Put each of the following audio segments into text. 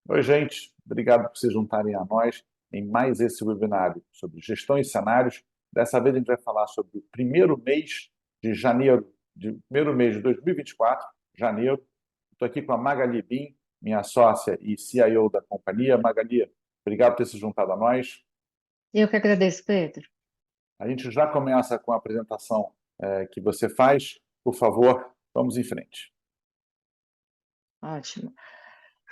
Oi, gente. Obrigado por se juntarem a nós em mais esse webinário sobre gestão e cenários. Dessa vez a gente vai falar sobre o primeiro mês de janeiro, primeiro mês de 2024, janeiro. Estou aqui com a Magali Bin, minha sócia e CIO da companhia. Magali, obrigado por ter se juntado a nós. Eu que agradeço, Pedro. A gente já começa com a apresentação que você faz. Por favor, vamos em frente. Ótimo.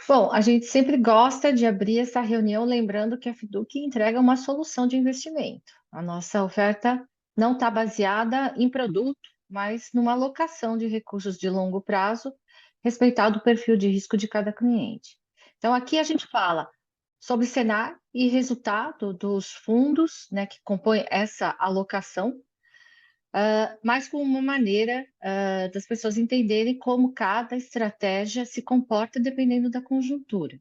Bom, a gente sempre gosta de abrir essa reunião lembrando que a Fiduc entrega uma solução de investimento. A nossa oferta não está baseada em produto, mas numa alocação de recursos de longo prazo, respeitado o perfil de risco de cada cliente. Então, aqui a gente fala sobre cenário e resultado dos fundos, né, que compõem essa alocação, mas com uma maneira das pessoas entenderem como cada estratégia se comporta dependendo da conjuntura.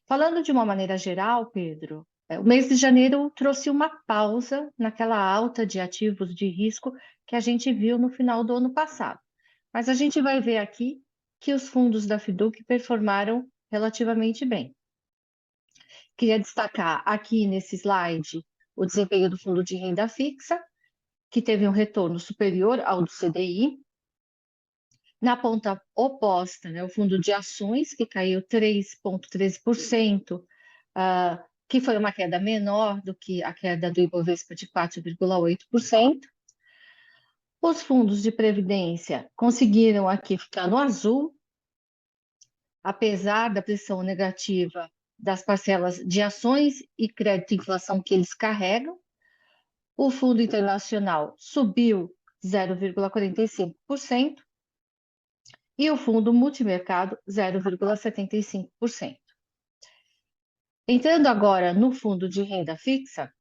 Falando de uma maneira geral, Pedro, o mês de janeiro trouxe uma pausa naquela alta de ativos de risco que a gente viu no final do ano passado. Mas a gente vai ver aqui que os fundos da Fiduc performaram relativamente bem. Queria destacar aqui nesse slide o desempenho do fundo de renda fixa, que teve um retorno superior ao do CDI. Na ponta oposta, né, o fundo de ações, que caiu 3,13%, que foi uma queda menor do que a queda do Ibovespa de 4,8%. Os fundos de previdência conseguiram aqui ficar no azul, apesar da pressão negativa das parcelas de ações e crédito inflação que eles carregam. O fundo internacional subiu 0,45%. E o fundo multimercado 0,75%. Entrando agora no fundo de renda fixa,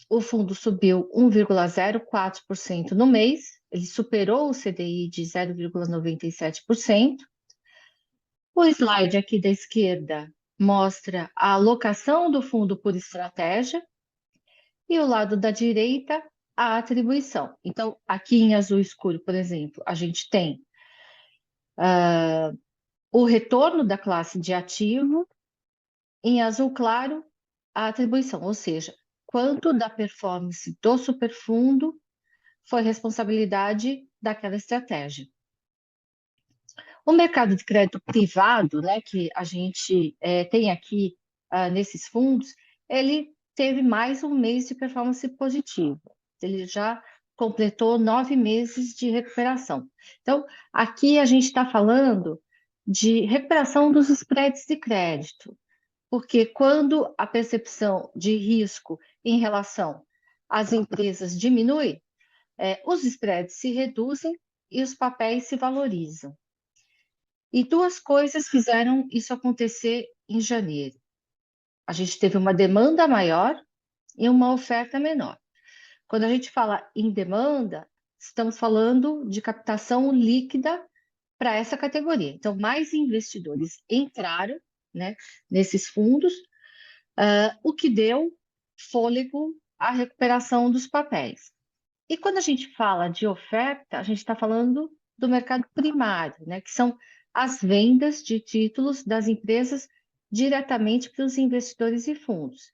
o fundo subiu 1,04% no mês, ele superou o CDI de 0,97%. O slide aqui da esquerda mostra a alocação do fundo por estratégia e o lado da direita a atribuição. Então, aqui em azul escuro, por exemplo, a gente tem o retorno da classe de ativo. Em azul claro, a atribuição, ou seja, quanto da performance do superfundo foi responsabilidade daquela estratégia. O mercado de crédito privado, né, que a gente tem aqui nesses fundos, ele teve mais um mês de performance positiva. Ele já completou 9 meses de recuperação. Então, aqui a gente está falando de recuperação dos spreads de crédito. Porque quando a percepção de risco em relação às empresas diminui, os spreads se reduzem e os papéis se valorizam. E duas coisas fizeram isso acontecer em janeiro. A gente teve uma demanda maior e uma oferta menor. Quando a gente fala em demanda, estamos falando de captação líquida para essa categoria. Então, mais investidores entraram, né, nesses fundos, o que deu fôlego à recuperação dos papéis. E quando a gente fala de oferta, a gente está falando do mercado primário, né, que são as vendas de títulos das empresas diretamente para os investidores e fundos.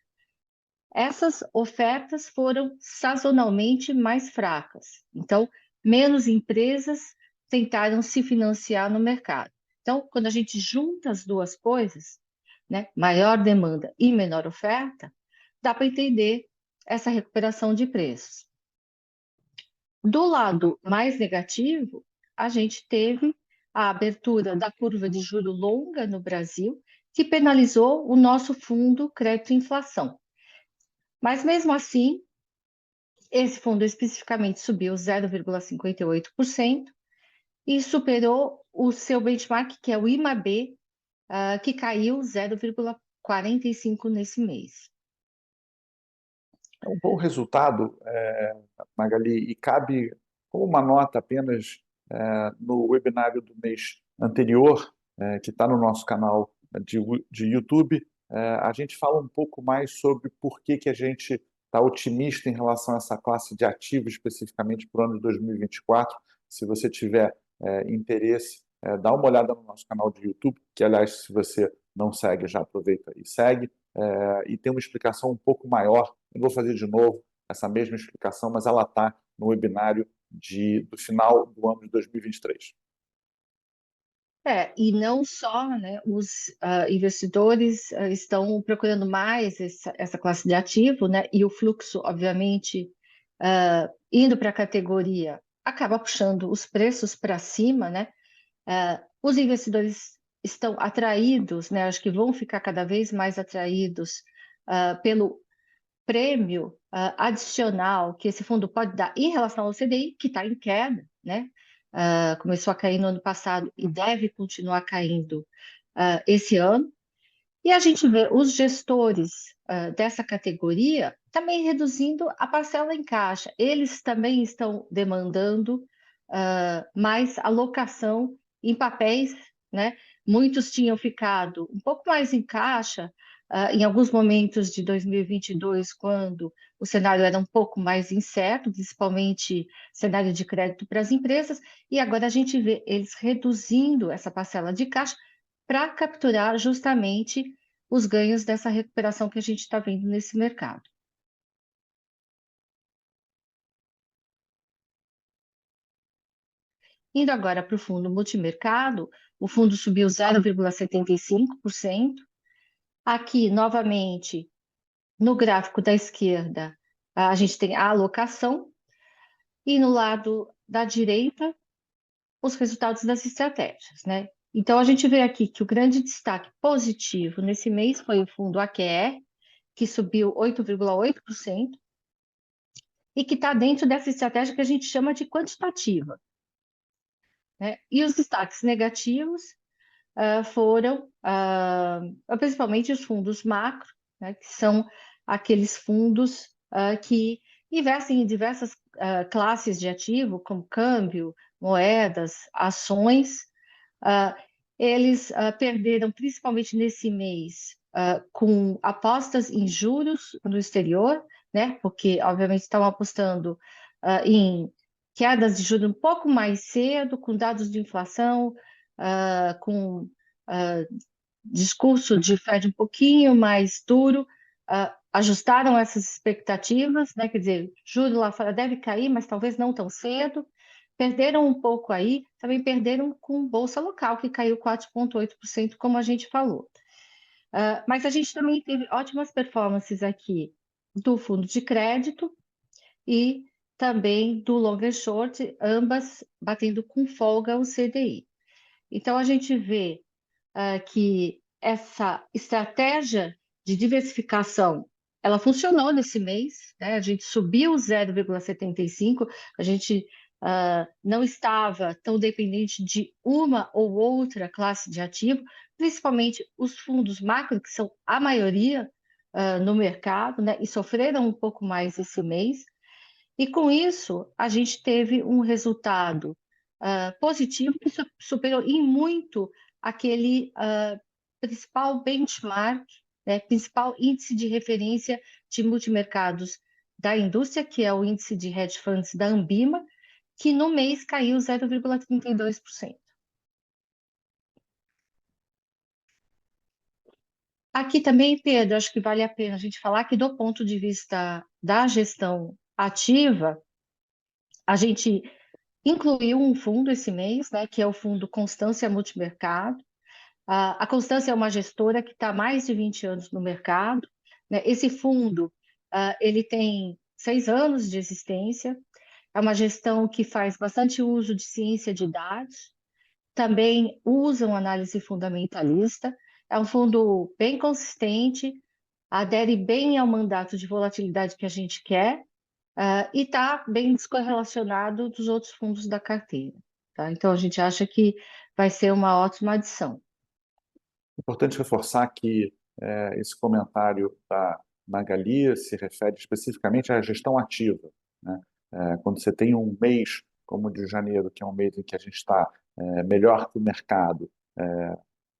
Essas ofertas foram sazonalmente mais fracas, então, menos empresas tentaram se financiar no mercado. Então, quando a gente junta as duas coisas, né, maior demanda e menor oferta, dá para entender essa recuperação de preços. Do lado mais negativo, a gente teve a abertura da curva de juro longa no Brasil, que penalizou o nosso fundo crédito inflação. Mas mesmo assim, esse fundo especificamente subiu 0,58% e superou o seu benchmark, que é o IMAB, que caiu 0,45% nesse mês. É um bom resultado, Magali, e cabe como uma nota apenas no webinário do mês anterior, que está no nosso canal de YouTube. A gente fala um pouco mais sobre por que a gente está otimista em relação a essa classe de ativos, especificamente para o ano de 2024. Se você tiver interesse, dá uma olhada no nosso canal de YouTube, que, aliás, se você não segue, já aproveita e segue. E tem uma explicação um pouco maior. Eu vou fazer de novo essa mesma explicação, mas ela está no webinário do final do ano de 2023. E não só, né, os investidores estão procurando mais essa classe de ativo, né, e o fluxo, obviamente, indo para a categoria, acaba puxando os preços para cima, né? Os investidores estão atraídos, né, acho que vão ficar cada vez mais atraídos pelo prêmio adicional que esse fundo pode dar em relação ao CDI, que está em queda, né? Começou a cair no ano passado e deve continuar caindo esse ano. E a gente vê os gestores dessa categoria também reduzindo a parcela em caixa. Eles também estão demandando mais alocação em papéis, né? Muitos tinham ficado um pouco mais em caixa em alguns momentos de 2022, quando o cenário era um pouco mais incerto, principalmente cenário de crédito para as empresas, e agora a gente vê eles reduzindo essa parcela de caixa para capturar justamente os ganhos dessa recuperação que a gente está vendo nesse mercado. Indo agora para o fundo multimercado, o fundo subiu 0,75%. Aqui, novamente, no gráfico da esquerda, a gente tem a alocação, e no lado da direita, os resultados das estratégias, né? Então, a gente vê aqui que o grande destaque positivo nesse mês foi o fundo AQR, que subiu 8,8%, e que está dentro dessa estratégia que a gente chama de quantitativa, né? E os destaques negativos foram principalmente os fundos macro, né, que são aqueles fundos que investem em diversas classes de ativo, como câmbio, moedas, ações. Eles perderam, principalmente nesse mês, com apostas em juros no exterior, né, porque, obviamente, estão apostando em quedas de juros um pouco mais cedo, com dados de inflação, com discurso de Fed um pouquinho mais duro, ajustaram essas expectativas, né? Quer dizer, juro lá fora deve cair, mas talvez não tão cedo. Perderam um pouco aí, também perderam com bolsa local, que caiu 4,8%, como a gente falou. Mas a gente também teve ótimas performances aqui do fundo de crédito e também do long and short, ambas batendo com folga o CDI. Então, a gente vê que essa estratégia de diversificação, ela funcionou nesse mês, né? A gente subiu 0,75, a gente não estava tão dependente de uma ou outra classe de ativo, principalmente os fundos macro, que são a maioria no mercado, né? E sofreram um pouco mais esse mês. E com isso, a gente teve um resultado positivo que superou em muito aquele principal benchmark, né, principal índice de referência de multimercados da indústria, que é o índice de hedge funds da Ambima, que no mês caiu 0,32%. Aqui também, Pedro, acho que vale a pena a gente falar que do ponto de vista da gestão ativa, a gente incluiu um fundo esse mês, né, que é o fundo Constância Multimercado. A Constância é uma gestora que está há mais de 20 anos no mercado, né? Esse fundo, ele tem 6 anos de existência, é uma gestão que faz bastante uso de ciência de dados, também usam análise fundamentalista, é um fundo bem consistente, adere bem ao mandato de volatilidade que a gente quer, e está bem descorrelacionado dos outros fundos da carteira. Tá? Então, a gente acha que vai ser uma ótima adição. Importante reforçar que esse comentário da Magali se refere especificamente à gestão ativa, né? Quando você tem um mês como o de janeiro, que é um mês em que a gente está melhor que o mercado,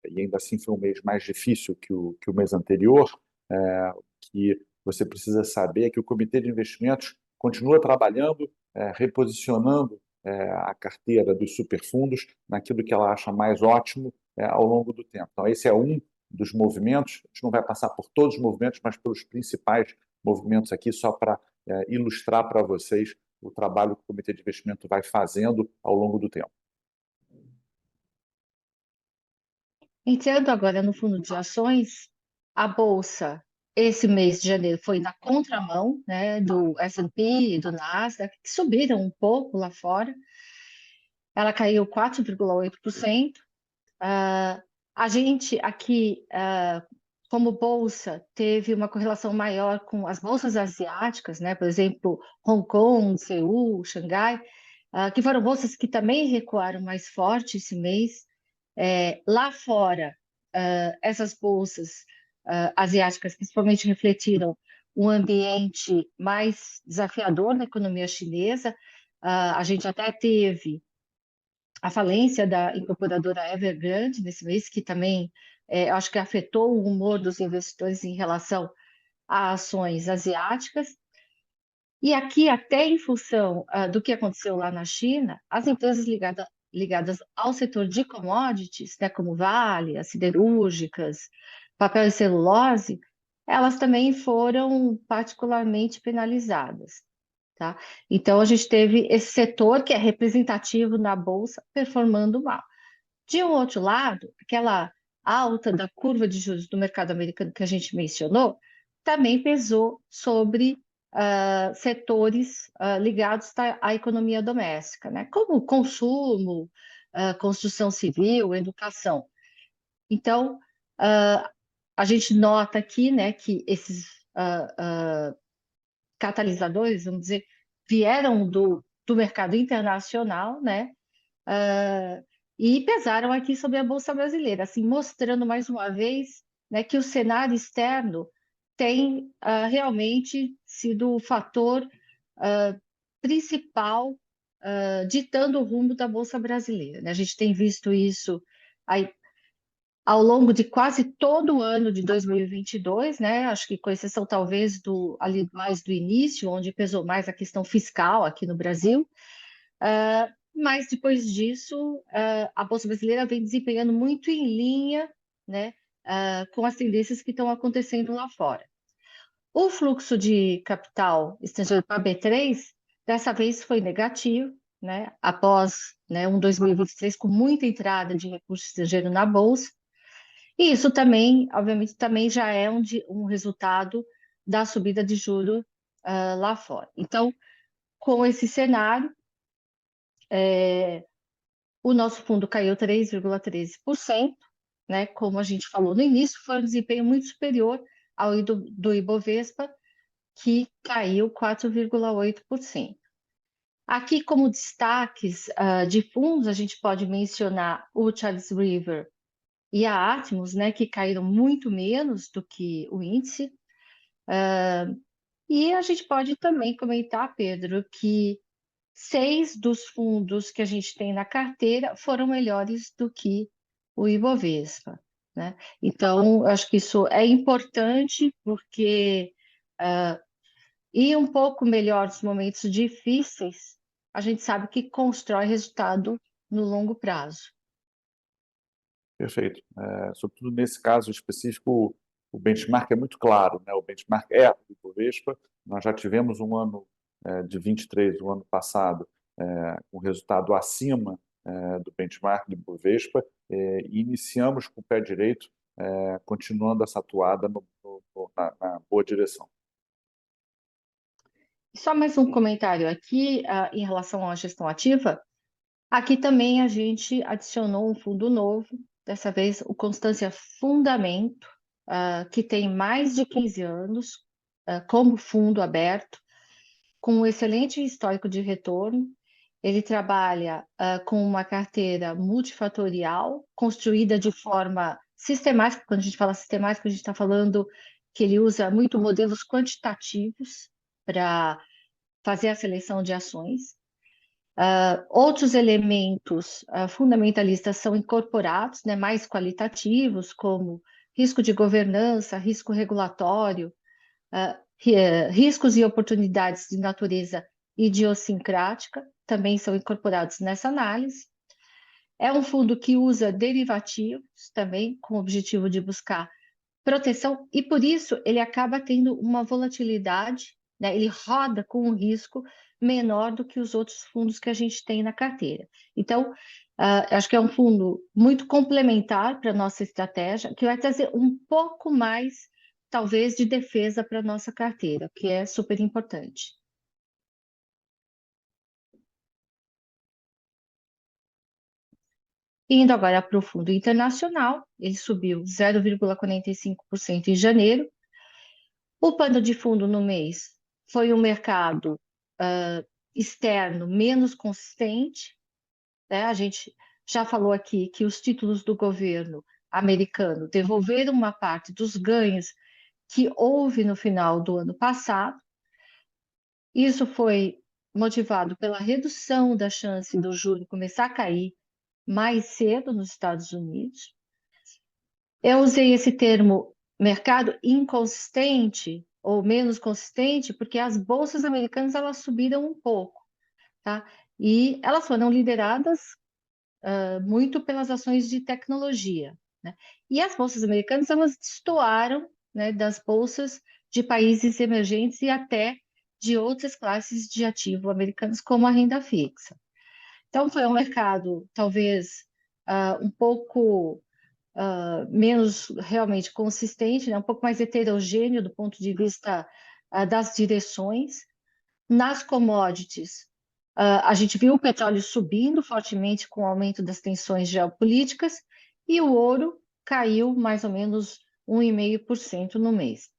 e ainda assim foi um mês mais difícil que o mês anterior, o que você precisa saber é que o Comitê de Investimentos continua trabalhando, reposicionando a carteira dos superfundos naquilo que ela acha mais ótimo ao longo do tempo. Então, esse é um dos movimentos. A gente não vai passar por todos os movimentos, mas pelos principais movimentos aqui, só para ilustrar para vocês o trabalho que o Comitê de Investimento vai fazendo ao longo do tempo. Entrando agora no fundo de ações, a Bolsa, esse mês de janeiro, foi na contramão, né, do S&P e do Nasdaq, que subiram um pouco lá fora. Ela caiu 4,8%. A gente aqui, como bolsa, teve uma correlação maior com as bolsas asiáticas, né? Por exemplo, Hong Kong, Seul, Xangai, que foram bolsas que também recuaram mais forte esse mês. Lá fora, essas bolsas asiáticas principalmente refletiram um ambiente mais desafiador na economia chinesa. A gente até teve a falência da incorporadora Evergrande nesse mês, que também acho que afetou o humor dos investidores em relação a ações asiáticas. E aqui, até em função do que aconteceu lá na China, as empresas ligadas ao setor de commodities, né, como Vale, as siderúrgicas, papel e celulose, elas também foram particularmente penalizadas. Tá? Então, a gente teve esse setor que é representativo na Bolsa performando mal. De um outro lado, aquela alta da curva de juros do mercado americano que a gente mencionou, também pesou sobre setores ligados à economia doméstica, né? Como consumo, construção civil, educação. Então, a gente nota aqui, né, que esses catalisadores, vamos dizer, vieram do mercado internacional, né? E pesaram aqui sobre a Bolsa Brasileira, assim, mostrando mais uma vez, né, que o cenário externo tem realmente sido o fator principal ditando o rumo da Bolsa Brasileira, né? A gente tem visto isso aí ao longo de quase todo o ano de 2022, né? Acho que com exceção talvez ali mais do início, onde pesou mais a questão fiscal aqui no Brasil. Mas depois disso, a Bolsa Brasileira vem desempenhando muito em linha, né, com as tendências que estão acontecendo lá fora. O fluxo de capital estrangeiro para a B3, dessa vez foi negativo, né, após, né, um 2023 com muita entrada de recurso estrangeiro na Bolsa. E isso também, obviamente, também já é um resultado da subida de juros lá fora. Então, com esse cenário, o nosso fundo caiu 3,13%, né? Como a gente falou no início, foi um desempenho muito superior ao do Ibovespa, que caiu 4,8%. Aqui, como destaques de fundos, a gente pode mencionar o Charles River e a Atmos, né, que caíram muito menos do que o índice. E a gente pode também comentar, Pedro, que 6 dos fundos que a gente tem na carteira foram melhores do que o Ibovespa, né? Então, eu acho que isso é importante porque ir um pouco melhor nos momentos difíceis, a gente sabe que constrói resultado no longo prazo. Perfeito. Sobretudo nesse caso específico, o benchmark é muito claro, né? O benchmark é o Ibovespa. Nós já tivemos um ano de 23, o ano passado, com resultado acima do benchmark do Ibovespa, e iniciamos com o pé direito, continuando essa atuada na boa direção. Só mais um comentário aqui, em relação à gestão ativa. Aqui também a gente adicionou um fundo novo, dessa vez o Constância Fundamento, que tem mais de 15 anos como fundo aberto, com um excelente histórico de retorno. Ele trabalha com uma carteira multifatorial, construída de forma sistemática. Quando a gente fala sistemática, a gente está falando que ele usa muito modelos quantitativos para fazer a seleção de ações. Outros elementos fundamentalistas são incorporados, né, mais qualitativos, como risco de governança, risco regulatório, riscos e oportunidades de natureza idiosincrática, também são incorporados nessa análise. É um fundo que usa derivativos também, com o objetivo de buscar proteção, e por isso ele acaba tendo uma volatilidade, né? Ele roda com um risco menor do que os outros fundos que a gente tem na carteira. Então, acho que é um fundo muito complementar para a nossa estratégia, que vai trazer um pouco mais, talvez, de defesa para a nossa carteira, que é super importante. Indo agora para o fundo internacional, ele subiu 0,45% em janeiro. O pano de fundo no mês foi um mercado externo menos consistente, né? A gente já falou aqui que os títulos do governo americano devolveram uma parte dos ganhos que houve no final do ano passado. Isso foi motivado pela redução da chance do juro começar a cair mais cedo nos Estados Unidos. Eu usei esse termo mercado inconsistente ou menos consistente porque as bolsas americanas elas subiram um pouco, tá? E elas foram lideradas muito pelas ações de tecnologia, né? E as bolsas americanas elas destoaram, né, das bolsas de países emergentes e até de outras classes de ativo americanas, como a renda fixa. Então foi um mercado talvez um pouco menos realmente consistente, né? Um pouco mais heterogêneo do ponto de vista das direções. Nas commodities, a gente viu o petróleo subindo fortemente com o aumento das tensões geopolíticas e o ouro caiu mais ou menos 1,5% no mês.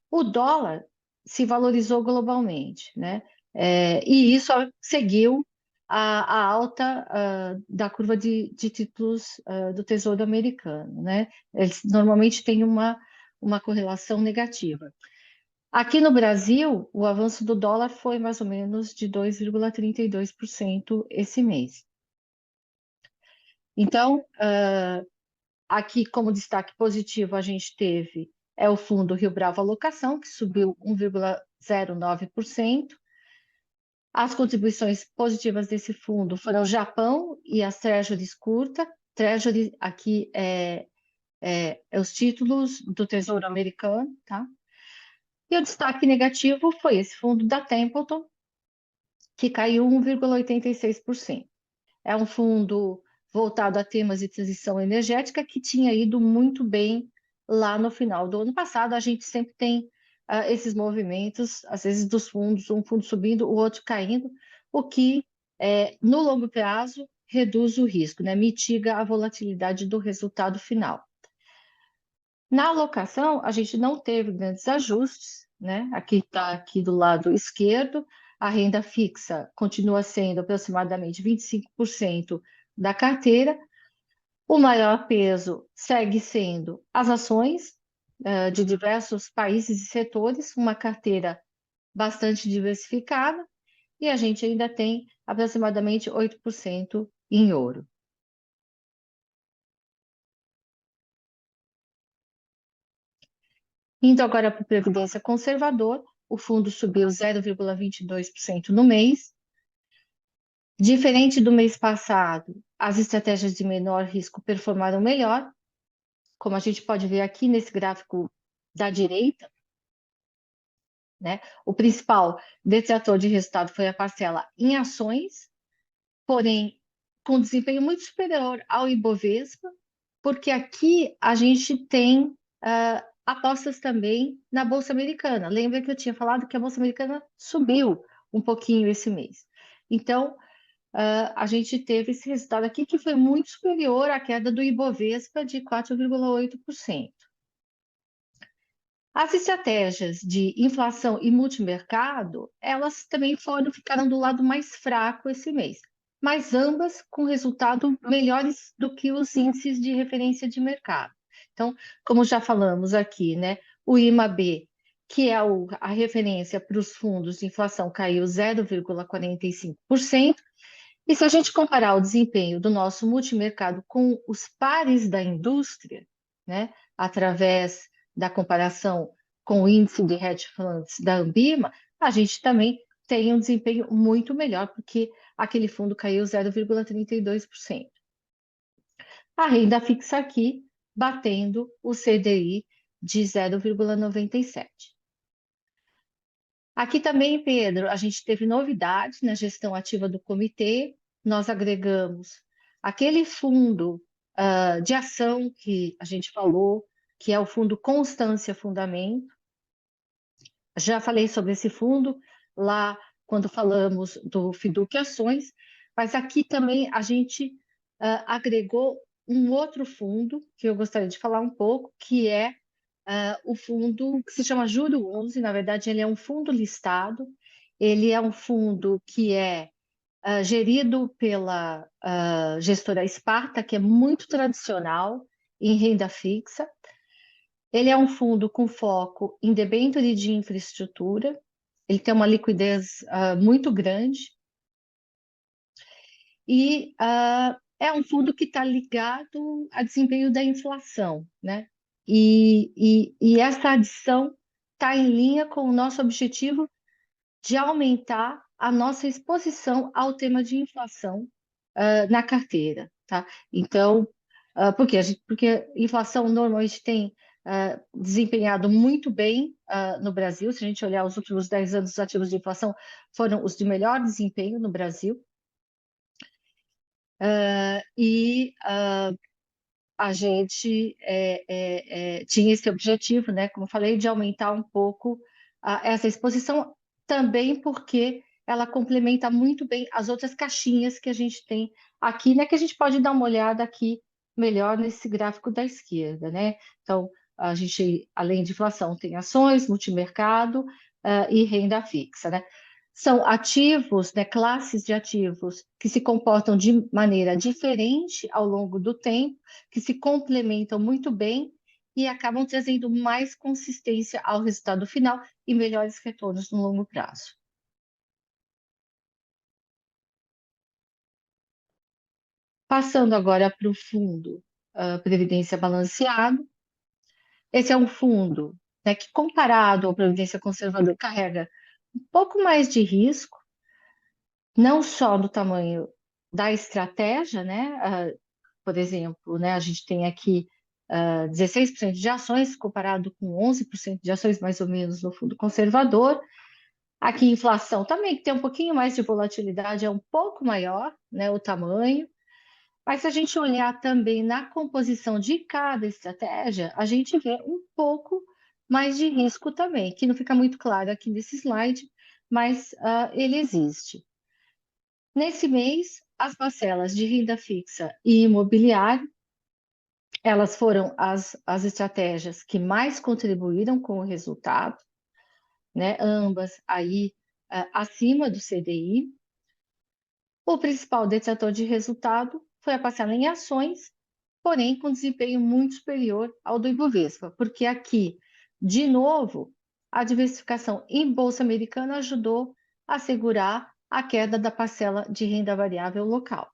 O dólar se valorizou globalmente, né? E isso seguiu a alta da curva de títulos do Tesouro Americano, né? Eles normalmente têm uma correlação negativa. Aqui no Brasil, o avanço do dólar foi mais ou menos de 2,32% esse mês. Então, aqui como destaque positivo, a gente teve o fundo Rio Bravo Alocação, que subiu 1,09%. As contribuições positivas desse fundo foram o Japão e as Treasuries curta. Treasury aqui é os títulos do Tesouro Americano, tá? E o destaque negativo foi esse fundo da Templeton, que caiu 1,86%. É um fundo voltado a temas de transição energética que tinha ido muito bem lá no final do ano passado. A gente sempre tem esses movimentos, às vezes dos fundos, um fundo subindo, o outro caindo, o que no longo prazo reduz o risco, né? Mitiga a volatilidade do resultado final. Na alocação, a gente não teve grandes ajustes, né? Aqui está aqui do lado esquerdo, a renda fixa continua sendo aproximadamente 25% da carteira. O maior peso segue sendo as ações de diversos países e setores, uma carteira bastante diversificada, e a gente ainda tem aproximadamente 8% em ouro. Indo agora para a Previdência Conservador, o fundo subiu 0,22% no mês. Diferente do mês passado, as estratégias de menor risco performaram melhor, como a gente pode ver aqui nesse gráfico da direita, né? O principal detrator de resultado foi a parcela em ações, porém com desempenho muito superior ao Ibovespa, porque aqui a gente tem apostas também na Bolsa Americana. Lembra que eu tinha falado que a Bolsa Americana subiu um pouquinho esse mês. Então, a gente teve esse resultado aqui que foi muito superior à queda do Ibovespa de 4,8%. As estratégias de inflação e multimercado, elas também ficaram do lado mais fraco esse mês, mas ambas com resultado melhores do que os índices de referência de mercado. Então, como já falamos aqui, né, o IMAB, que é a referência para os fundos de inflação, caiu 0,45%. E se a gente comparar o desempenho do nosso multimercado com os pares da indústria, né, através da comparação com o índice de hedge funds da Ambima, a gente também tem um desempenho muito melhor, porque aquele fundo caiu 0,32%. a renda fixa aqui batendo o CDI de 0,97. Aqui também, Pedro, a gente teve novidades na gestão ativa do comitê. Nós agregamos aquele fundo de ação que a gente falou, que é o fundo Constância Fundamento. Já falei sobre esse fundo lá quando falamos do Fiduc Ações, mas aqui também a gente agregou um outro fundo que eu gostaria de falar um pouco, que é o fundo que se chama Juro 11. Na verdade, ele é um fundo listado, ele é um fundo que é gerido pela gestora Sparta, que é muito tradicional em renda fixa. Ele é um fundo com foco em debênture de infraestrutura, ele tem uma liquidez muito grande e é um fundo que está ligado a desempenho da inflação, né? E essa adição está em linha com o nosso objetivo de aumentar a nossa exposição ao tema de inflação na carteira, tá? Então, porque inflação normalmente tem desempenhado muito bem no Brasil. Se a gente olhar os últimos 10 anos, os ativos de inflação foram os de melhor desempenho no Brasil. A gente tinha esse objetivo, né, como eu falei, de aumentar um pouco essa exposição, também porque ela complementa muito bem as outras caixinhas que a gente tem aqui, né, que a gente pode dar uma olhada aqui melhor nesse gráfico da esquerda, né? Então, a gente, além de inflação, tem ações, multimercado, e renda fixa, né? São ativos, né, classes de ativos que se comportam de maneira diferente ao longo do tempo, que se complementam muito bem e acabam trazendo mais consistência ao resultado final e melhores retornos no longo prazo. Passando agora para o fundo Previdência Balanceado. Esse é um fundo, né, que, comparado ao Previdência Conservador, carrega um pouco mais de risco, não só no tamanho da estratégia, né? Por exemplo, né, a gente tem aqui 16% de ações, comparado com 11% de ações, mais ou menos, no fundo conservador. Aqui, inflação também, que tem um pouquinho mais de volatilidade, é um pouco maior, né, o tamanho. Mas se a gente olhar também na composição de cada estratégia, a gente vê um pouco mais de risco também, que não fica muito claro aqui nesse slide, mas ele existe. Nesse mês, as parcelas de renda fixa e imobiliário, elas foram as estratégias que mais contribuíram com o resultado, né? Ambas aí acima do CDI. O principal detrator de resultado foi a parcela em ações, porém com desempenho muito superior ao do Ibovespa, porque aqui, de novo, a diversificação em bolsa americana ajudou a segurar a queda da parcela de renda variável local.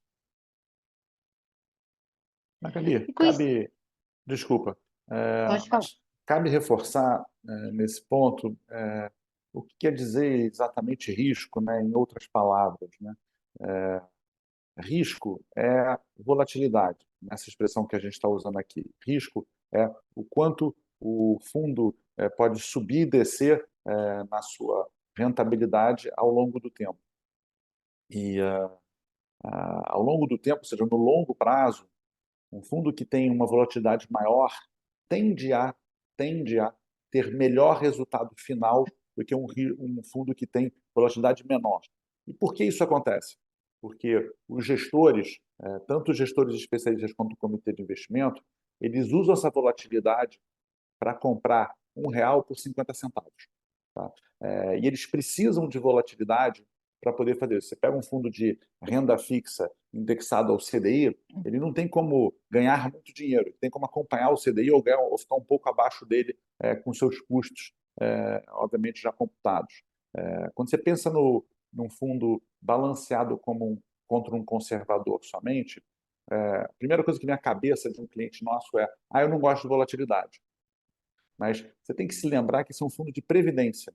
Magali, E com isso, desculpa, pode falar. mas cabe reforçar nesse ponto o que quer dizer exatamente risco, né, em outras palavras, né? Risco é volatilidade, nessa expressão que a gente está usando aqui. Risco é o quanto o fundo pode subir e descer na sua rentabilidade ao longo do tempo. E ao longo do tempo, ou seja, no longo prazo, um fundo que tem uma volatilidade maior tende a, tende a ter melhor resultado final do que um fundo que tem volatilidade menor. E por que isso acontece? Porque os gestores, tanto os gestores especialistas quanto o comitê de investimento, eles usam essa volatilidade para comprar R$ 1 por 50 centavos. Tá? E eles precisam de volatilidade para poder fazer isso. Você pega um fundo de renda fixa indexado ao CDI, ele não tem como ganhar muito dinheiro, ele tem como acompanhar o CDI ou ficar um pouco abaixo dele com seus custos, obviamente, já computados. Quando você pensa num fundo balanceado contra um conservador somente, a primeira coisa que vem à cabeça de um cliente nosso é: eu não gosto de volatilidade. Mas você tem que se lembrar que esse é um fundo de previdência,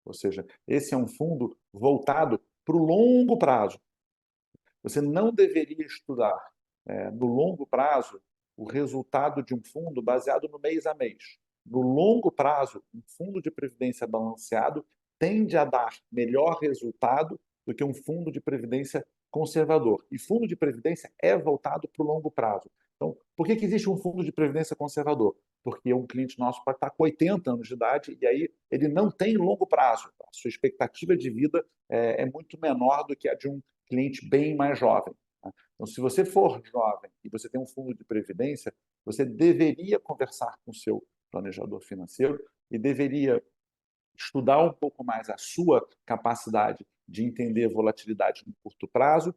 ou seja, esse é um fundo voltado para o longo prazo. Você não deveria estudar no longo prazo o resultado de um fundo baseado no mês a mês. No longo prazo, um fundo de previdência balanceado tende a dar melhor resultado do que um fundo de previdência conservador. E fundo de previdência é voltado para o longo prazo. Então, por que existe um fundo de previdência conservador? Porque um cliente nosso pode estar com 80 anos de idade e aí ele não tem longo prazo. A sua expectativa de vida é muito menor do que a de um cliente bem mais jovem. Então, se você for jovem e você tem um fundo de previdência, você deveria conversar com o seu planejador financeiro e deveria estudar um pouco mais a sua capacidade de entender volatilidade no curto prazo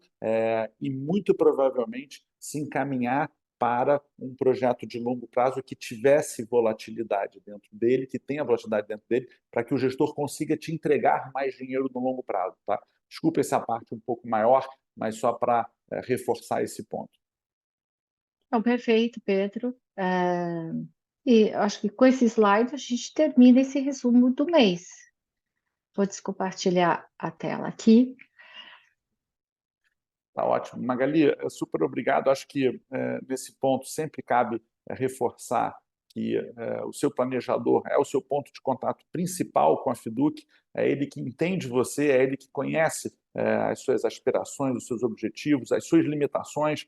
e, muito provavelmente, se encaminhar para um projeto de longo prazo que tivesse volatilidade dentro dele, que tenha volatilidade dentro dele, para que o gestor consiga te entregar mais dinheiro no longo prazo. Tá? Desculpa essa parte um pouco maior, mas só para reforçar esse ponto. Então, perfeito, Pedro. E acho que com esse slide a gente termina esse resumo do mês. Vou descompartilhar a tela aqui. Tá ótimo. Magali, super obrigado. Acho que nesse ponto sempre cabe reforçar que o seu planejador é o seu ponto de contato principal com a Fiduc, é ele que entende você, é ele que conhece as suas aspirações, os seus objetivos, as suas limitações.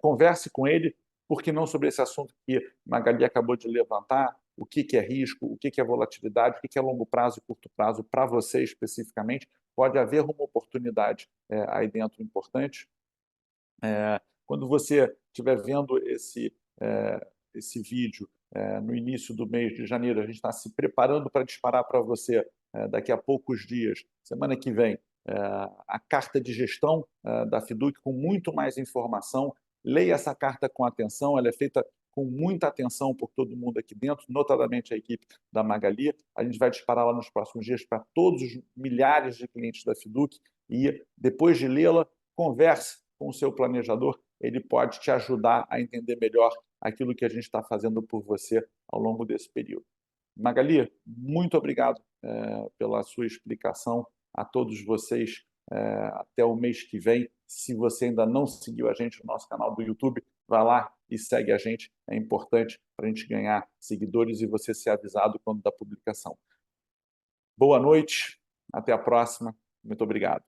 Converse com ele, porque não sobre esse assunto que Magali acabou de levantar, o que é risco, o que é volatilidade, o que é longo prazo e curto prazo para você especificamente, pode haver uma oportunidade aí dentro importante. Quando você estiver vendo esse vídeo no início do mês de janeiro, a gente está se preparando para disparar para você daqui a poucos dias, semana que vem, a carta de gestão da Fiduc com muito mais informação. Leia essa carta com atenção, ela é feita com muita atenção por todo mundo aqui dentro, notadamente a equipe da Magali. A gente vai disparar lá nos próximos dias para todos os milhares de clientes da Fiduc e, depois de lê-la, converse com o seu planejador, ele pode te ajudar a entender melhor aquilo que a gente está fazendo por você ao longo desse período. Magali, muito obrigado pela sua explicação. A todos vocês, até o mês que vem. Se você ainda não seguiu a gente no nosso canal do YouTube, vai lá e segue a gente. É importante para a gente ganhar seguidores e você ser avisado quando da publicação. Boa noite, até a próxima. Muito obrigado.